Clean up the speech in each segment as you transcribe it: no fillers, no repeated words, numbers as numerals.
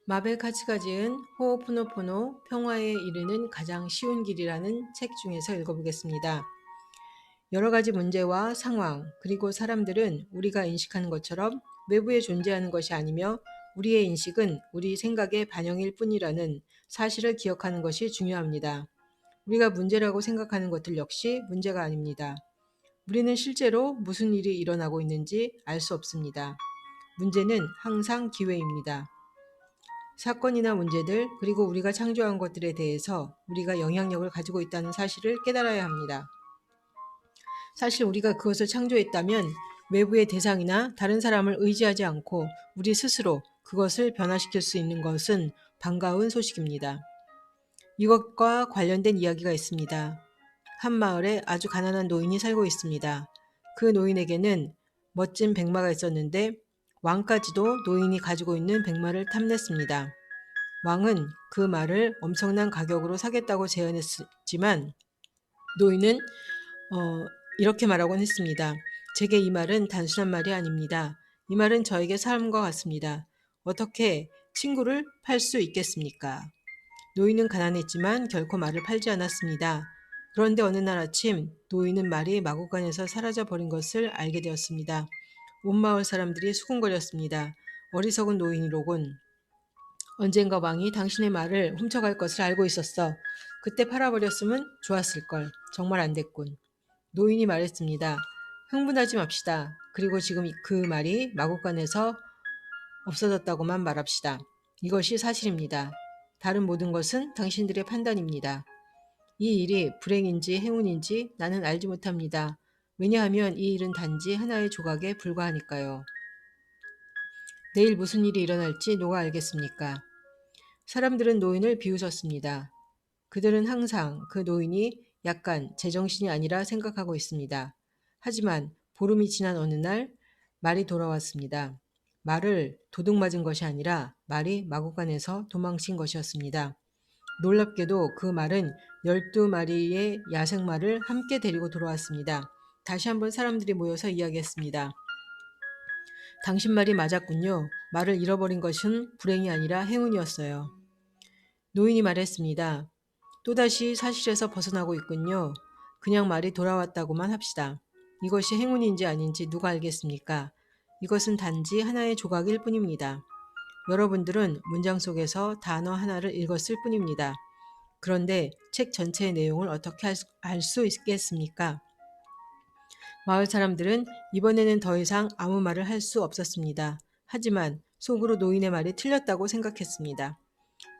마벨카츠가 지은 호오포노포노 평화에 이르는 가장 쉬운 길이라는 책 중에서 읽어보겠습니다. 여러 가지 문제와 상황, 그리고 사람들은 우리가 인식하는 것처럼 외부에 존재하는 것이 아니며 우리의 인식은 우리 생각의 반영일 뿐이라는 사실을 기억하는 것이 중요합니다. 우리가 문제라고 생각하는 것들 역시 문제가 아닙니다. 우리는 실제로 무슨 일이 일어나고 있는지 알 수 없습니다. 문제는 항상 기회입니다. 사건이나 문제들, 그리고 우리가 창조한 것들에 대해서 우리가 영향력을 가지고 있다는 사실을 깨달아야 합니다. 사실 우리가 그것을 창조했다면 외부의 대상이나 다른 사람을 의지하지 않고 우리 스스로 그것을 변화시킬 수 있는 것은 반가운 소식입니다. 이것과 관련된 이야기가 있습니다. 한 마을에 아주 가난한 노인이 살고 있습니다. 그 노인에게는 멋진 백마가 있었는데 왕까지도 노인이 가지고 있는 백마를 탐냈습니다. 왕은 그 말을 엄청난 가격으로 사겠다고 제안했지만 노인은 이렇게 말하곤 했습니다. 제게 이 말은 단순한 말이 아닙니다. 이 말은 저에게 삶과 같습니다. 어떻게 친구를 팔 수 있겠습니까? 노인은 가난했지만 결코 말을 팔지 않았습니다. 그런데 어느 날 아침 노인은 말이 마구간에서 사라져 버린 것을 알게 되었습니다. 온 마을 사람들이 수군거렸습니다. 어리석은 노인이로군. 언젠가 왕이 당신의 말을 훔쳐갈 것을 알고 있었어. 그때 팔아버렸으면 좋았을걸. 정말 안 됐군. 노인이 말했습니다. 흥분하지 맙시다. 그리고 지금 그 말이 마구간에서 없어졌다고만 말합시다. 이것이 사실입니다. 다른 모든 것은 당신들의 판단입니다. 이 일이 불행인지 행운인지 나는 알지 못합니다. 왜냐하면 이 일은 단지 하나의 조각에 불과하니까요. 내일 무슨 일이 일어날지 누가 알겠습니까? 사람들은 노인을 비웃었습니다. 그들은 항상 그 노인이 약간 제정신이 아니라 생각하고 있습니다. 하지만 보름이 지난 어느 날 말이 돌아왔습니다. 말을 도둑맞은 것이 아니라 말이 마구간에서 도망친 것이었습니다. 놀랍게도 그 말은 12마리의 야생말을 함께 데리고 돌아왔습니다. 다시 한번 사람들이 모여서 이야기했습니다. 당신 말이 맞았군요. 말을 잃어버린 것은 불행이 아니라 행운이었어요. 노인이 말했습니다. 또다시 사실에서 벗어나고 있군요. 그냥 말이 돌아왔다고만 합시다. 이것이 행운인지 아닌지 누가 알겠습니까? 이것은 단지 하나의 조각일 뿐입니다. 여러분들은 문장 속에서 단어 하나를 읽었을 뿐입니다. 그런데 책 전체의 내용을 어떻게 알 수 있겠습니까? 마을 사람들은 이번에는 더 이상 아무 말을 할 수 없었습니다. 하지만 속으로 노인의 말이 틀렸다고 생각했습니다.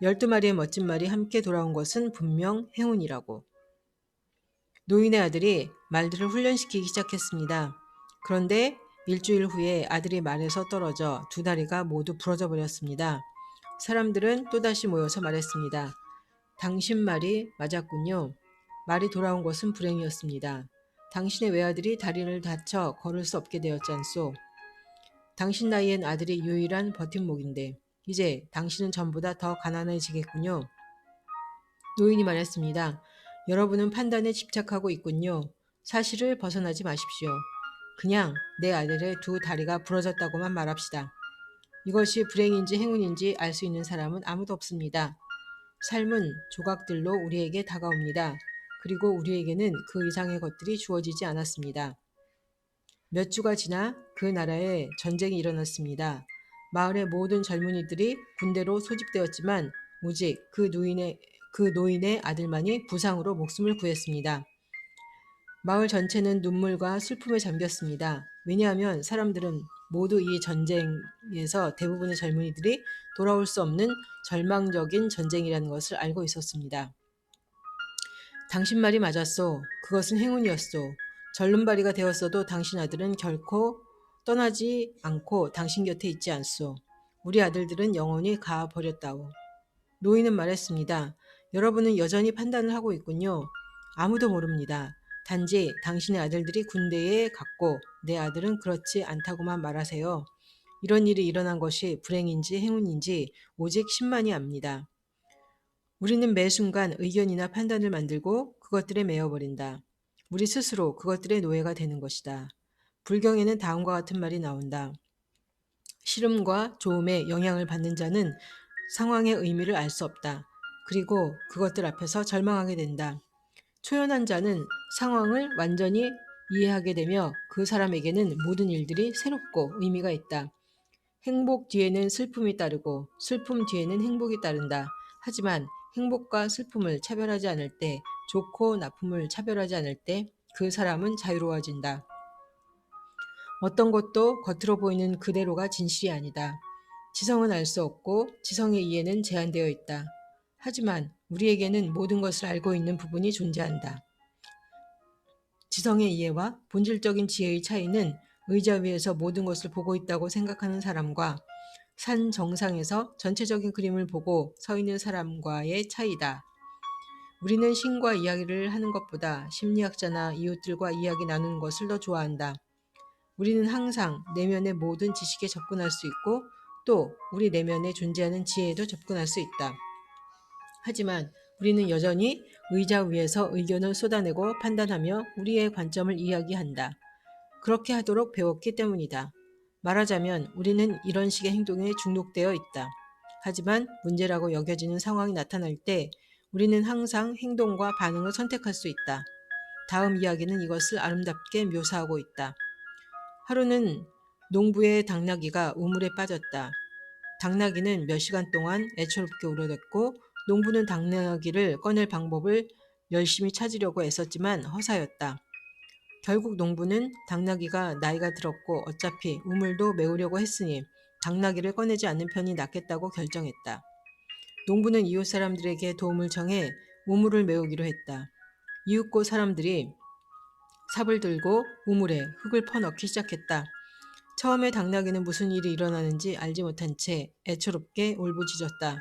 12마리의 멋진 말이 함께 돌아온 것은 분명 행운이라고. 노인의 아들이 말들을 훈련시키기 시작했습니다. 그런데 일주일 후에 아들이 말에서 떨어져 두 다리가 모두 부러져 버렸습니다. 사람들은 또다시 모여서 말했습니다. 당신 말이 맞았군요. 말이 돌아온 것은 불행이었습니다. 당신의 외아들이 다리를 다쳐 걸을 수 없게 되었지 않소. 당신 나이엔 아들이 유일한 버팀목인데 이제 당신은 전보다 더 가난해지겠군요. 노인이 말했습니다. 여러분은 판단에 집착하고 있군요. 사실을 벗어나지 마십시오. 그냥 내 아들의 두 다리가 부러졌다고만 말합시다. 이것이 불행인지 행운인지 알 수 있는 사람은 아무도 없습니다. 삶은 조각들로 우리에게 다가옵니다. 그리고 우리에게는 그 이상의 것들이 주어지지 않았습니다. 몇 주가 지나 그 나라에 전쟁이 일어났습니다. 마을의 모든 젊은이들이 군대로 소집되었지만 오직 그 노인의 아들만이 부상으로 목숨을 구했습니다. 마을 전체는 눈물과 슬픔에 잠겼습니다. 왜냐하면 사람들은 모두 이 전쟁에서 대부분의 젊은이들이 돌아올 수 없는 절망적인 전쟁이라는 것을 알고 있었습니다. 당신 말이 맞았소. 그것은 행운이었소. 절름발이가 되었어도 당신 아들은 결코 떠나지 않고 당신 곁에 있지 않소. 우리 아들들은 영원히 가버렸다오. 노인은 말했습니다. 여러분은 여전히 판단을 하고 있군요. 아무도 모릅니다. 단지 당신의 아들들이 군대에 갔고 내 아들은 그렇지 않다고만 말하세요. 이런 일이 일어난 것이 불행인지 행운인지 오직 신만이 압니다. 우리는 매 순간 의견이나 판단을 만들고 그것들에 매여버린다. 우리 스스로 그것들의 노예가 되는 것이다. 불경에는 다음과 같은 말이 나온다. 싫음과 좋음에 영향을 받는 자는 상황의 의미를 알 수 없다. 그리고 그것들 앞에서 절망하게 된다. 초연한 자는 상황을 완전히 이해하게 되며 그 사람에게는 모든 일들이 새롭고 의미가 있다. 행복 뒤에는 슬픔이 따르고 슬픔 뒤에는 행복이 따른다. 하지만 행복과 슬픔을 차별하지 않을 때, 좋고 나쁨을 차별하지 않을 때 그 사람은 자유로워진다. 어떤 것도 겉으로 보이는 그대로가 진실이 아니다. 지성은 알 수 없고 지성의 이해는 제한되어 있다. 하지만 우리에게는 모든 것을 알고 있는 부분이 존재한다. 지성의 이해와 본질적인 지혜의 차이는 의자 위에서 모든 것을 보고 있다고 생각하는 사람과 산 정상에서 전체적인 그림을 보고 서 있는 사람과의 차이다. 우리는 신과 이야기를 하는 것보다 심리학자나 이웃들과 이야기 나누는 것을 더 좋아한다. 우리는 항상 내면의 모든 지식에 접근할 수 있고 또 우리 내면에 존재하는 지혜에도 접근할 수 있다. 하지만 우리는 여전히 의자 위에서 의견을 쏟아내고 판단하며 우리의 관점을 이야기한다. 그렇게 하도록 배웠기 때문이다. 말하자면 우리는 이런 식의 행동에 중독되어 있다. 하지만 문제라고 여겨지는 상황이 나타날 때 우리는 항상 행동과 반응을 선택할 수 있다. 다음 이야기는 이것을 아름답게 묘사하고 있다. 하루는 농부의 당나귀가 우물에 빠졌다. 당나귀는 몇 시간 동안 애처롭게 울어댔고 농부는 당나귀를 꺼낼 방법을 열심히 찾으려고 애썼지만 허사였다. 결국 농부는 당나귀가 나이가 들었고 어차피 우물도 메우려고 했으니 당나귀를 꺼내지 않는 편이 낫겠다고 결정했다. 농부는 이웃 사람들에게 도움을 청해 우물을 메우기로 했다. 이웃고 사람들이 삽을 들고 우물에 흙을 퍼넣기 시작했다. 처음에 당나귀는 무슨 일이 일어나는지 알지 못한 채 애처롭게 울부짖었다.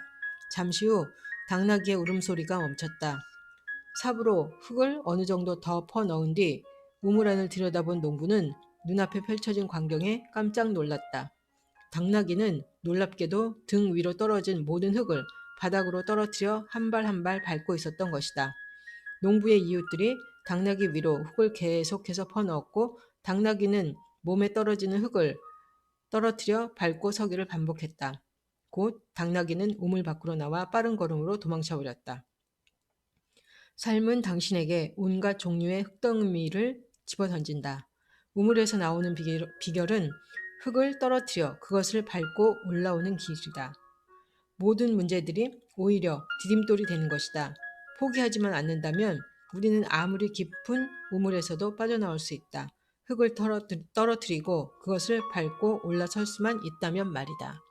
잠시 후 당나귀의 울음소리가 멈췄다. 삽으로 흙을 어느 정도 더 퍼넣은 뒤 우물 안을 들여다본 농부는 눈앞에 펼쳐진 광경에 깜짝 놀랐다. 당나귀는 놀랍게도 등 위로 떨어진 모든 흙을 바닥으로 떨어뜨려 한 발 한 발 밟고 있었던 것이다. 농부의 이웃들이 당나귀 위로 흙을 계속해서 퍼넣었고 당나귀는 몸에 떨어지는 흙을 떨어뜨려 밟고 서기를 반복했다. 곧 당나귀는 우물 밖으로 나와 빠른 걸음으로 도망쳐버렸다. 삶은 당신에게 온갖 종류의 흙덩이를 집어던진다. 우물에서 나오는 비결은 흙을 떨어뜨려 그것을 밟고 올라오는 길이다. 모든 문제들이 오히려 디딤돌이 되는 것이다. 포기하지만 않는다면 우리는 아무리 깊은 우물에서도 빠져나올 수 있다. 흙을 떨어뜨리고 그것을 밟고 올라설 수만 있다면 말이다.